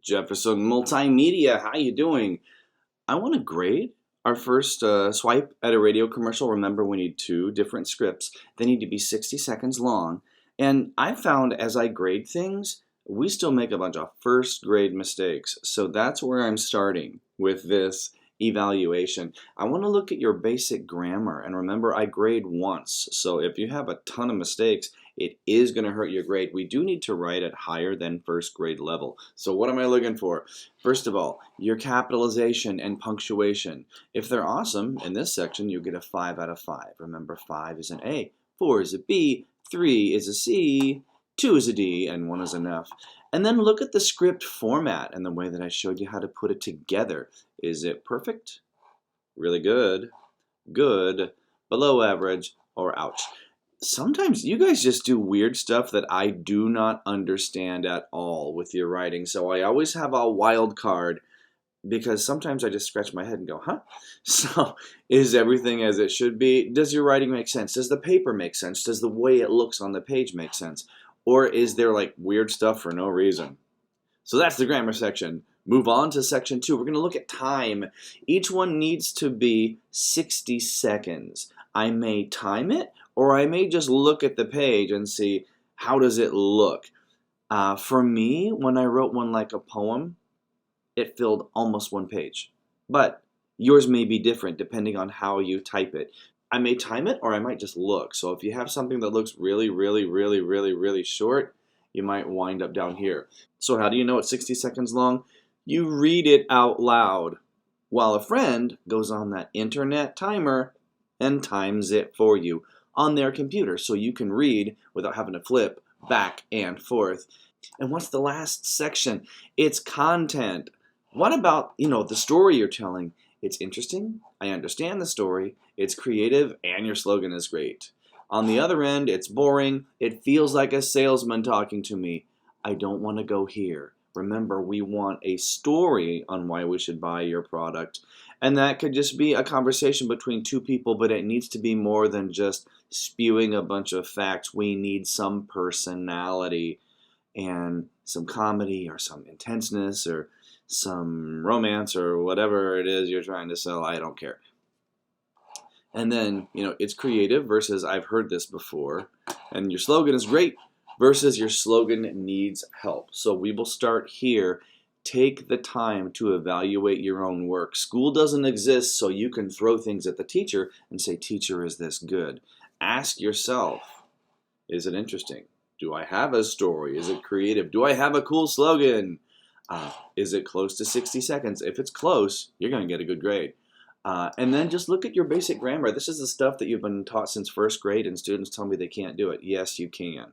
Jefferson Multimedia, how you doing? I want to grade our first swipe at a radio commercial. Remember, we need two different scripts. They need to be 60 seconds long. And I found as I grade things, we still make a bunch of first grade mistakes. So that's where I'm starting with this evaluation. I want to look at your basic grammar. And remember, I grade once. So if you have a ton of mistakes, it is going to hurt your grade. We do need to write at higher than first grade level. So what am I looking for? First of all, your capitalization and punctuation. If they're awesome, in this section, you'll get a 5 out of 5. Remember, 5 is an A, 4 is a B, 3 is a C, 2 is a D, and 1 is an F. And then look at the script format and the way that I showed you how to put it together. Is it perfect? Really good, good, below average, or ouch? Sometimes you guys just do weird stuff that I do not understand at all with your writing. So I always have a wild card because sometimes I just scratch my head and go, huh? So is everything as it should be? Does your writing make sense? Does the paper make sense? Does the way it looks on the page make sense? Or is there like weird stuff for no reason? So that's the grammar section. Move on to section 2. We're going to look at time. Each one needs to be 60 seconds. I may time it, or I may just look at the page and see how does it look. For me, when I wrote one like a poem, it filled almost one page. But yours may be different depending on how you type it. I may time it, or I might just look. So if you have something that looks really, really, really, really, really short, you might wind up down here. So how do you know it's 60 seconds long? You read it out loud while a friend goes on that internet timer and times it for you on their computer so you can read without having to flip back and forth. And what's the last section? It's content. What about, the story you're telling? It's interesting. I understand the story. It's creative, and your slogan is great. On the other end, it's boring. It feels like a salesman talking to me. I don't want to go here. Remember, we want a story on why we should buy your product. And that could just be a conversation between two people, but it needs to be more than just spewing a bunch of facts. We need some personality and some comedy or some intenseness or some romance or whatever it is you're trying to sell. I don't care. And then, it's creative versus I've heard this before. And your slogan is great versus your slogan needs help. So we will start here. Take the time to evaluate your own work. School doesn't exist so you can throw things at the teacher and say, teacher, is this good? Ask yourself, is it interesting? Do I have a story? Is it creative? Do I have a cool slogan? Is it close to 60 seconds? If it's close, you're going to get a good grade. And then just look at your basic grammar. This is the stuff that you've been taught since first grade, and students tell me they can't do it. Yes, you can.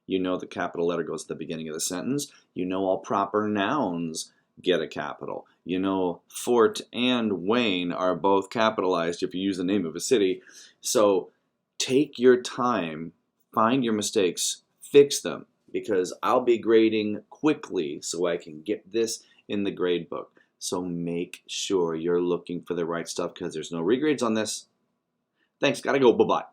You know the capital letter goes at the beginning of the sentence. You know all proper nouns get a capital. You know Fort and Wayne are both capitalized if you use the name of a city. So take your time, find your mistakes, fix them, because I'll be grading quickly so I can get this in the grade book. So make sure you're looking for the right stuff because there's no regrades on this. Thanks, gotta go, bye-bye.